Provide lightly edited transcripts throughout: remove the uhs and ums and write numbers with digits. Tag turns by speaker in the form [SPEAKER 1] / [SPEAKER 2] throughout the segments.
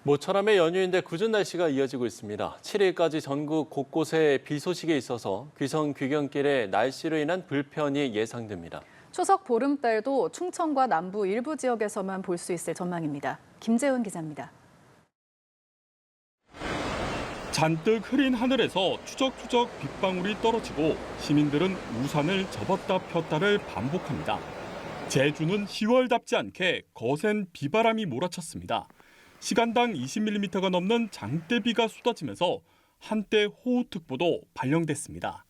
[SPEAKER 1] 모처럼의 연휴인데 궂은 날씨가 이어지고 있습니다. 7일까지 전국 곳곳에 비 소식이 있어서 귀성 귀경길에 날씨로 인한 불편이 예상됩니다.
[SPEAKER 2] 추석 보름달도 충청과 남부 일부 지역에서만 볼 수 있을 전망입니다. 김재훈 기자입니다.
[SPEAKER 3] 잔뜩 흐린 하늘에서 추적추적 빗방울이 떨어지고 시민들은 우산을 접었다 폈다를 반복합니다. 제주는 10월답지 않게 거센 비바람이 몰아쳤습니다. 시간당 20mm가 넘는 장대비가 쏟아지면서 한때 호우특보도 발령됐습니다.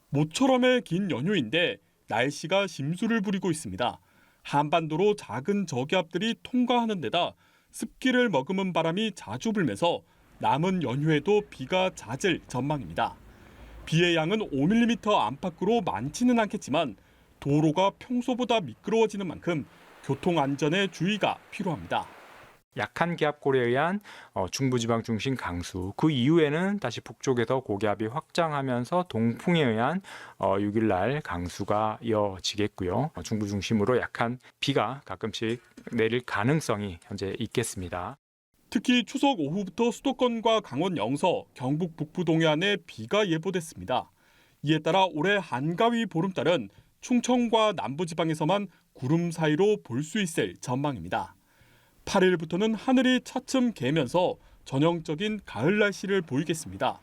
[SPEAKER 3] 모처럼의 긴 연휴인데 날씨가 심수를 부리고 있습니다. 한반도로 작은 저기압들이 통과하는 데다 습기를 머금은 바람이 자주 불면서 남은 연휴에도 비가 잦을 전망입니다. 비의 양은 5mm 안팎으로 많지는 않겠지만 도로가 평소보다 미끄러워지는 만큼 교통 안전에 주의가 필요합니다.
[SPEAKER 4] 약한 기압골에 의한 중부지방 중심 강수, 그 이후에는 다시 북쪽에서 고기압이 확장하면서 동풍에 의한 6일 날 강수가 이어지겠고요. 중부 중심으로 약한 비가 가끔씩 내릴 가능성이 현재 있겠습니다.
[SPEAKER 3] 특히 추석 오후부터 수도권과 강원 영서, 경북 북부 동해안에 비가 예보됐습니다. 이에 따라 올해 한가위 보름달은 충청과 남부지방에서만 구름 사이로 볼 수 있을 전망입니다. 8일부터는 하늘이 차츰 개면서 전형적인 가을 날씨를 보이겠습니다.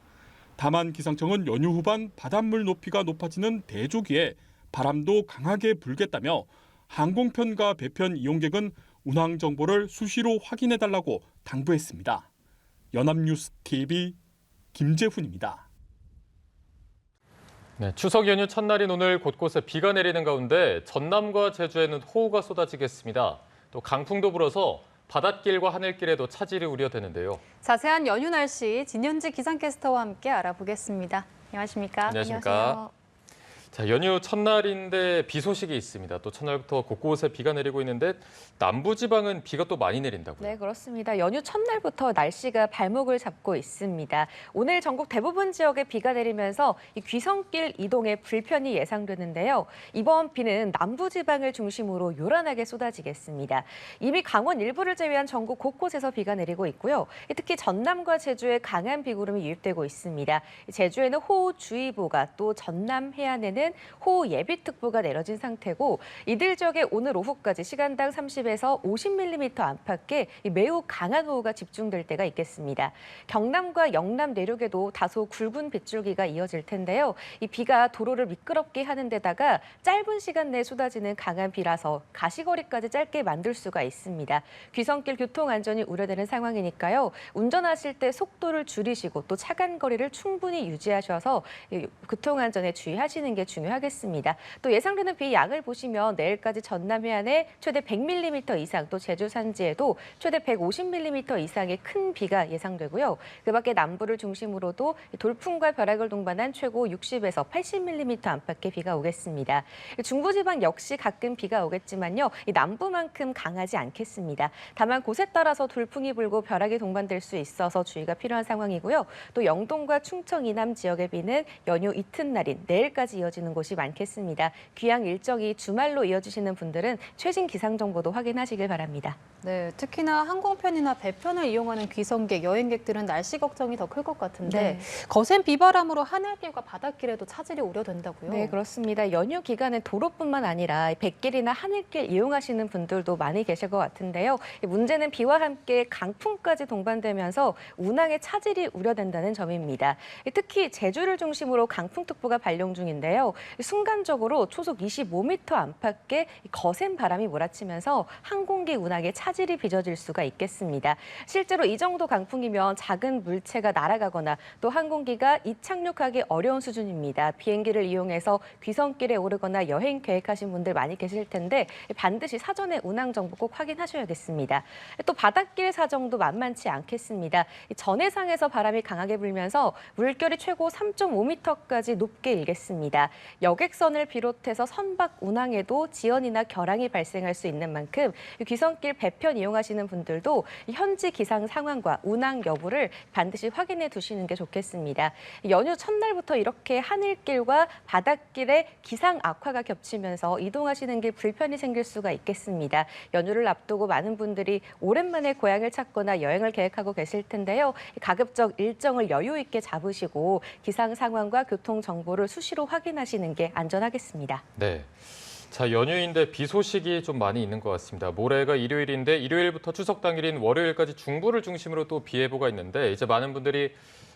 [SPEAKER 3] 다만 기상청은 연휴 후반 바닷물 높이가 높아지는 대조기에 바람도 강하게 불겠다며 항공편과 배편 이용객은 운항 정보를 수시로 확인해달라고 당부했습니다. 연합뉴스 TV 김재훈입니다.
[SPEAKER 5] 네, 추석 연휴 첫날인 오늘 곳곳에 비가 내리는 가운데 전남과 제주에는 호우가 쏟아지겠습니다. 또 강풍도 불어서 바닷길과 하늘길에도 차질이 우려되는데요.
[SPEAKER 6] 자세한 연휴 날씨 진현지 기상캐스터와 함께 알아보겠습니다. 안녕하십니까?
[SPEAKER 5] 안녕하십니까?
[SPEAKER 6] 안녕하세요.
[SPEAKER 5] 자, 연휴 첫날인데 비 소식이 있습니다. 또 첫날부터 곳곳에 비가 내리고 있는데 남부지방은 비가 또 많이 내린다고요?
[SPEAKER 7] 네, 그렇습니다. 연휴 첫날부터 날씨가 발목을 잡고 있습니다. 오늘 전국 대부분 지역에 비가 내리면서 이 귀성길 이동에 불편이 예상되는데요. 이번 비는 남부지방을 중심으로 요란하게 쏟아지겠습니다. 이미 강원 일부를 제외한 전국 곳곳에서 비가 내리고 있고요. 특히 전남과 제주에 강한 비구름이 유입되고 있습니다. 제주에는 호우주의보가, 또 전남 해안에는 호우예비특보가 내려진 상태고, 이들 지역에 오늘 오후까지 시간당 30에서 50mm 안팎의 매우 강한 호우가 집중될 때가 있겠습니다. 경남과 영남 내륙에도 다소 굵은 빗줄기가 이어질 텐데요. 이 비가 도로를 미끄럽게 하는 데다가 짧은 시간 내에 쏟아지는 강한 비라서 가시거리까지 짧게 만들 수가 있습니다. 귀성길 교통 안전이 우려되는 상황이니까요. 운전하실 때 속도를 줄이시고 또 차간 거리를 충분히 유지하셔서 교통 안전에 주의하시는 게 중요하겠습니다. 또 예상되는 비 양을 보시면 내일까지 전남 해안에 최대 100mm 이상, 또 제주 산지에도 최대 150mm 이상의 큰 비가 예상되고요. 그 밖에 남부를 중심으로도 돌풍과 벼락을 동반한 최고 60에서 80mm 안팎의 비가 오겠습니다. 중부지방 역시 가끔 비가 오겠지만요. 이 남부만큼 강하지 않겠습니다. 다만 곳에 따라서 돌풍이 불고 벼락이 동반될 수 있어서 주의가 필요한 상황이고요. 또 영동과 충청 이남 지역의 비는 연휴 이튿날인 내일까지 이어지는 곳이 많겠습니다. 귀향 일정이 주말로 이어지시는 분들은 최신 기상 정보도 확인하시길 바랍니다.
[SPEAKER 6] 네, 특히나 항공편이나 배편을 이용하는 귀성객, 여행객들은 날씨 걱정이 더 클 것 같은데
[SPEAKER 7] 네.
[SPEAKER 6] 거센 비바람으로 하늘길과 바닷길에도 차질이 우려된다고요?
[SPEAKER 7] 네, 그렇습니다. 연휴 기간에 도로뿐만 아니라 뱃길이나 하늘길 이용하시는 분들도 많이 계실 것 같은데요. 문제는 비와 함께 강풍까지 동반되면서 운항에 차질이 우려된다는 점입니다. 특히 제주를 중심으로 강풍특보가 발령 중인데요. 순간적으로 초속 25m 안팎의 거센 바람이 몰아치면서 항공기 운항에 차질이 빚어질 수가 있겠습니다. 실제로 이 정도 강풍이면 작은 물체가 날아가거나 또 항공기가 이착륙하기 어려운 수준입니다. 비행기를 이용해서 귀성길에 오르거나 여행 계획하신 분들 많이 계실 텐데 반드시 사전에 운항 정보 꼭 확인하셔야겠습니다. 또 바닷길 사정도 만만치 않겠습니다. 전해상에서 바람이 강하게 불면서 물결이 최고 3.5m까지 높게 일겠습니다. 여객선을 비롯해서 선박 운항에도 지연이나 결항이 발생할 수 있는 만큼 귀성길 배편 이용하시는 분들도 현지 기상 상황과 운항 여부를 반드시 확인해 두시는 게 좋겠습니다. 연휴 첫날부터 이렇게 하늘길과 바닷길에 기상 악화가 겹치면서 이동하시는 길 불편이 생길 수가 있겠습니다. 연휴를 앞두고 많은 분들이 오랜만에 고향을 찾거나 여행을 계획하고 계실 텐데요. 가급적 일정을 여유 있게 잡으시고 기상 상황과 교통 정보를 수시로 확인하시는 게 안전하겠습니다.
[SPEAKER 5] 네. 자, 연휴인데 비 소식이 좀 많이 있는 것 같습니다. 모레가 일요일인데 일요일부터 추석 당일인 월요일까지 중부를 중심으로 또 비 예보가 있는데 이제 많은 분들이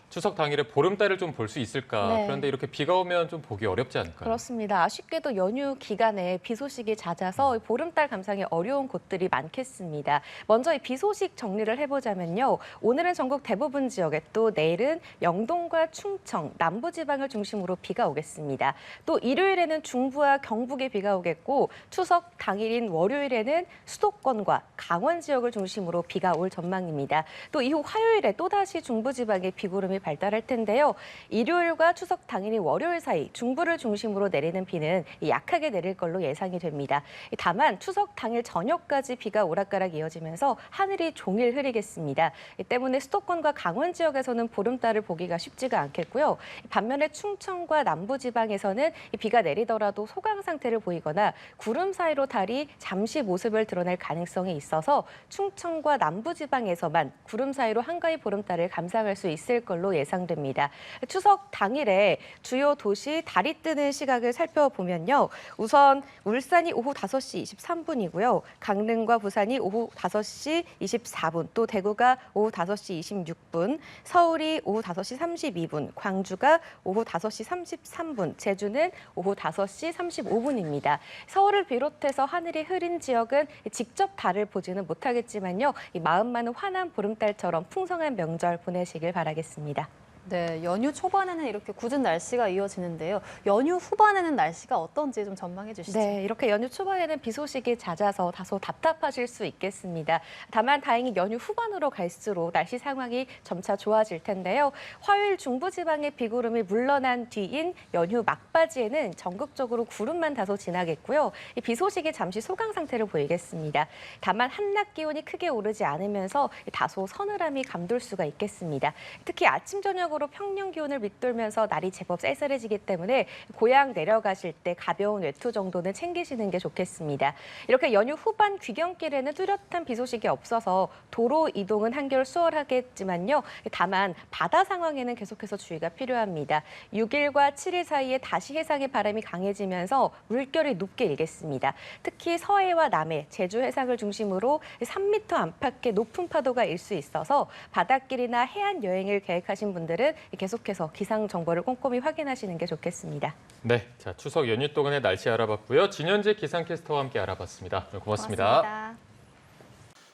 [SPEAKER 5] 추석 당일에 보름달을 좀 볼 수 있을까?
[SPEAKER 7] 네.
[SPEAKER 5] 그런데 이렇게 비가 오면 좀 보기 어렵지 않을까요?
[SPEAKER 7] 그렇습니다. 아쉽게도 연휴 기간에 비 소식이 잦아서 보름달 감상이 어려운 곳들이 많겠습니다. 먼저 이 비 소식 정리를 해보자면요. 오늘은 전국 대부분 지역에 또 내일은 영동과 충청, 남부지방을 중심으로 비가 오겠습니다. 또 일요일에는 중부와 경북에 비가 오겠고 추석 당일인 월요일에는 수도권과 강원 지역을 중심으로 비가 올 전망입니다. 또 이후 화요일에 또다시 중부지방에 비구름이 발달할 텐데요. 일요일과 추석 당일인 월요일 사이 중부를 중심으로 내리는 비는 약하게 내릴 걸로 예상이 됩니다. 다만 추석 당일 저녁까지 비가 오락가락 이어지면서 하늘이 종일 흐리겠습니다. 이 때문에 수도권과 강원 지역에서는 보름달을 보기가 쉽지가 않겠고요. 반면에 충청과 남부지방에서는 비가 내리더라도 소강 상태를 보이거나 구름 사이로 달이 잠시 모습을 드러낼 가능성이 있어서 충청과 남부지방에서만 구름 사이로 한가위 보름달을 감상할 수 있을 걸로 예상됩니다. 추석 당일에 주요 도시 달이 뜨는 시각을 살펴보면요. 우선 울산이 오후 5시 23분이고요. 강릉과 부산이 오후 5시 24분, 또 대구가 오후 5시 26분, 서울이 오후 5시 32분, 광주가 오후 5시 33분, 제주는 오후 5시 35분입니다. 서울을 비롯해서 하늘이 흐린 지역은 직접 달을 보지는 못하겠지만요. 이 마음만은 환한 보름달처럼 풍성한 명절 보내시길 바라겠습니다.
[SPEAKER 6] 네, 연휴 초반에는 이렇게 굳은 날씨가 이어지는데요. 연휴 후반에는 날씨가 어떤지 좀 전망해 주시죠.
[SPEAKER 7] 네, 이렇게 연휴 초반에는 비 소식이 잦아서 다소 답답하실 수 있겠습니다. 다만 다행히 연휴 후반으로 갈수록 날씨 상황이 점차 좋아질 텐데요. 화요일 중부지방의 비구름이 물러난 뒤인 연휴 막바지에는 전국적으로 구름만 다소 지나겠고요. 이 비 소식이 잠시 소강 상태를 보이겠습니다. 다만 한낮 기온이 크게 오르지 않으면서 다소 서늘함이 감돌 수가 있겠습니다. 특히 아침 저녁 으로 평년 기온을 밑돌면서 날이 제법 쌀쌀해지기 때문에 고향 내려가실 때 가벼운 외투 정도는 챙기시는 게 좋겠습니다. 이렇게 연휴 후반 귀경길에는 뚜렷한 비 소식이 없어서 도로 이동은 한결 수월하겠지만요. 다만 바다 상황에는 계속해서 주의가 필요합니다. 6일과 7일 사이에 다시 해상의 바람이 강해지면서 물결이 높게 일겠습니다. 특히 서해와 남해, 제주 해상을 중심으로 3m 안팎의 높은 파도가 일 수 있어서 바닷길이나 해안 여행을 계획하신 분들은 계속해서 기상 정보를 꼼꼼히 확인하시는 게 좋겠습니다.
[SPEAKER 5] 네, 자 추석 연휴 동안의 날씨 알아봤고요. 진현재 기상캐스터와 함께 알아봤습니다. 고맙습니다.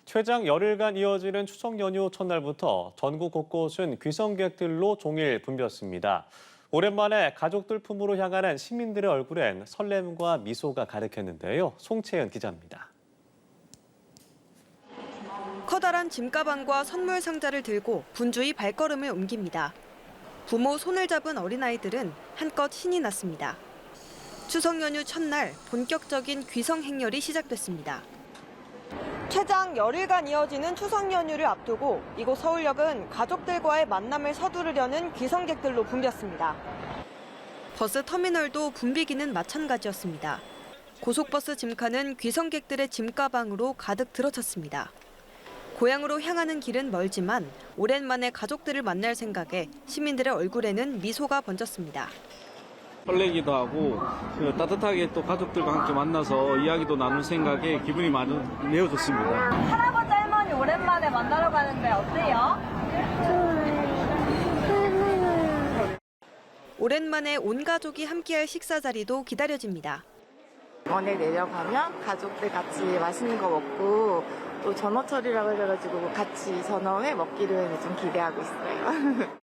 [SPEAKER 1] 최장 열흘간 이어지는 추석 연휴 첫날부터 전국 곳곳은 귀성객들로 종일 붐볐습니다. 오랜만에 가족들 품으로 향하는 시민들의 얼굴엔 설렘과 미소가 가득했는데요. 송채연 기자입니다.
[SPEAKER 8] 커다란 짐가방과 선물 상자를 들고 분주히 발걸음을 옮깁니다. 부모 손을 잡은 어린아이들은 한껏 신이 났습니다. 추석 연휴 첫날 본격적인 귀성 행렬이 시작됐습니다. 최장 열흘간 이어지는 추석 연휴를 앞두고 이곳 서울역은 가족들과의 만남을 서두르려는 귀성객들로 붐볐습니다. 버스 터미널도 붐비기는 마찬가지였습니다. 고속버스 짐칸은 귀성객들의 짐가방으로 가득 들어찼습니다. 고향으로 향하는 길은 멀지만 오랜만에 가족들을 만날 생각에 시민들의 얼굴에는 미소가 번졌습니다.
[SPEAKER 9] 설레기도 하고 따뜻하게 또 가족들과 함께 만나서 이야기도 나눌 생각에 기분이 매우 좋습니다.
[SPEAKER 10] 할아버지 할머니 오랜만에 만나러 가는데 어때요?
[SPEAKER 8] 오랜만에 온 가족이 함께할 식사 자리도 기다려집니다.
[SPEAKER 11] 원에 내려가면 가족들 같이 맛있는 거 먹고 또 전어철이라고 해가지고 같이 전어회 먹기를 좀 기대하고 있어요.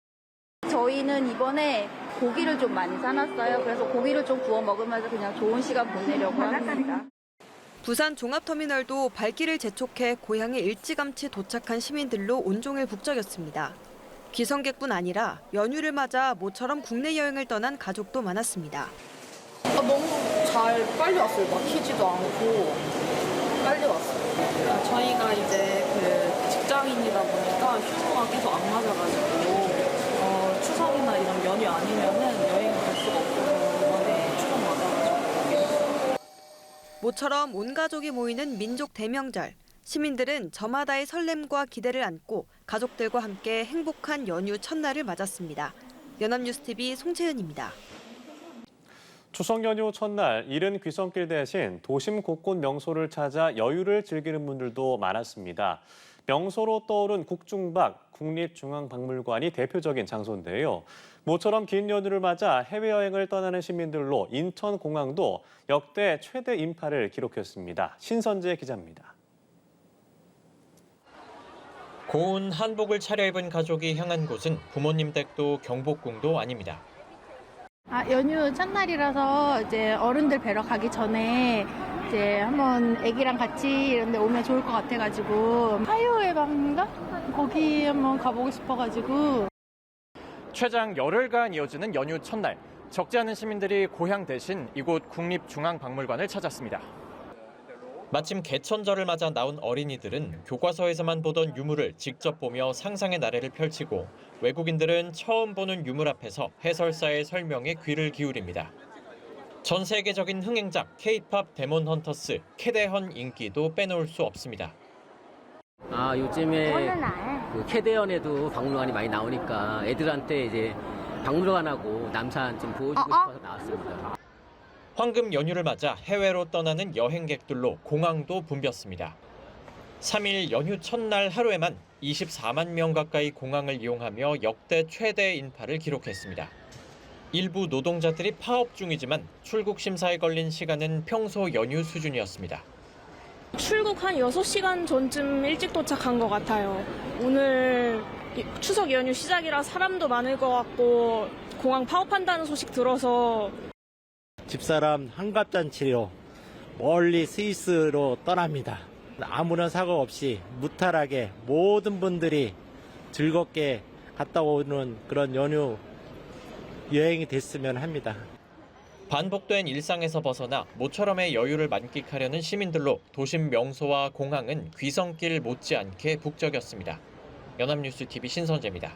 [SPEAKER 10] 저희는 이번에 고기를 좀 많이 사놨어요. 그래서 고기를 좀 구워 먹으면서 그냥 좋은 시간 보내려고 합니다.
[SPEAKER 8] 부산 종합터미널도 발길을 재촉해 고향에 일찌감치 도착한 시민들로 온종일 북적였습니다. 귀성객뿐 아니라 연휴를 맞아 모처럼 국내 여행을 떠난 가족도 많았습니다.
[SPEAKER 11] 너무 빨리 왔어요. 막히지도 않고 빨리 왔어요. 저희가 이제 그 직장인이다 보니까 휴무가 계속 안 맞아가지고 추석이나 이런 연휴 아니면은 여행 갈 수가 없어서 이번에 추석 맞아가지고.
[SPEAKER 8] 모처럼 온 가족이 모이는 민족 대명절. 시민들은 저마다의 설렘과 기대를 안고 가족들과 함께 행복한 연휴 첫날을 맞았습니다. 연합뉴스TV 송채은입니다.
[SPEAKER 1] 추석 연휴 첫날 이른 귀성길 대신 도심 곳곳 명소를 찾아 여유를 즐기는 분들도 많았습니다. 명소로 떠오른 국중박 국립중앙박물관이 대표적인 장소인데요. 모처럼 긴 연휴를 맞아 해외여행을 떠나는 시민들로 인천공항도 역대 최대 인파를 기록했습니다. 신선재 기자입니다.
[SPEAKER 12] 고운 한복을 차려입은 가족이 향한 곳은 부모님 댁도 경복궁도 아닙니다.
[SPEAKER 10] 연휴 첫날이라서 이제 어른들 뵈러 가기 전에 이제 한번 아기랑 같이 이런 데 오면 좋을 것 같아가지고 화요의 방인가? 거기 한번 가보고 싶어가지고.
[SPEAKER 12] 최장 열흘간 이어지는 연휴 첫날, 적지 않은 시민들이 고향 대신 이곳 국립중앙박물관을 찾았습니다. 마침 개천절을 맞아 나온 어린이들은 교과서에서만 보던 유물을 직접 보며 상상의 나래를 펼치고 외국인들은 처음 보는 유물 앞에서 해설사의 설명에 귀를 기울입니다. 전 세계적인 흥행작 K-팝 데몬 헌터스 캐데헌 인기도 빼놓을 수 없습니다.
[SPEAKER 13] 요즘에 그 캐데헌에도 박물관이 많이 나오니까 애들한테 이제 박물관하고 남산 좀 보여주고 싶어서 나왔습니다.
[SPEAKER 12] 황금 연휴를 맞아 해외로 떠나는 여행객들로 공항도 붐볐습니다. 3일 연휴 첫날 하루에만 24만 명 가까이 공항을 이용하며 역대 최대 인파를 기록했습니다. 일부 노동자들이 파업 중이지만 출국 심사에 걸린 시간은 평소 연휴 수준이었습니다.
[SPEAKER 14] 출국 한 6시간 전쯤 일찍 도착한 것 같아요. 오늘 추석 연휴 시작이라 사람도 많을 것 같고 공항 파업한다는 소식 들어서
[SPEAKER 15] 집사람 환갑잔치로 멀리 스위스로 떠납니다. 아무런 사고 없이 무탈하게 모든 분들이 즐겁게 갔다 오는 그런 연휴 여행이 됐으면 합니다.
[SPEAKER 12] 반복된 일상에서 벗어나 모처럼의 여유를 만끽하려는 시민들로 도심 명소와 공항은 귀성길 못지않게 북적였습니다. 연합뉴스TV 신선재입니다.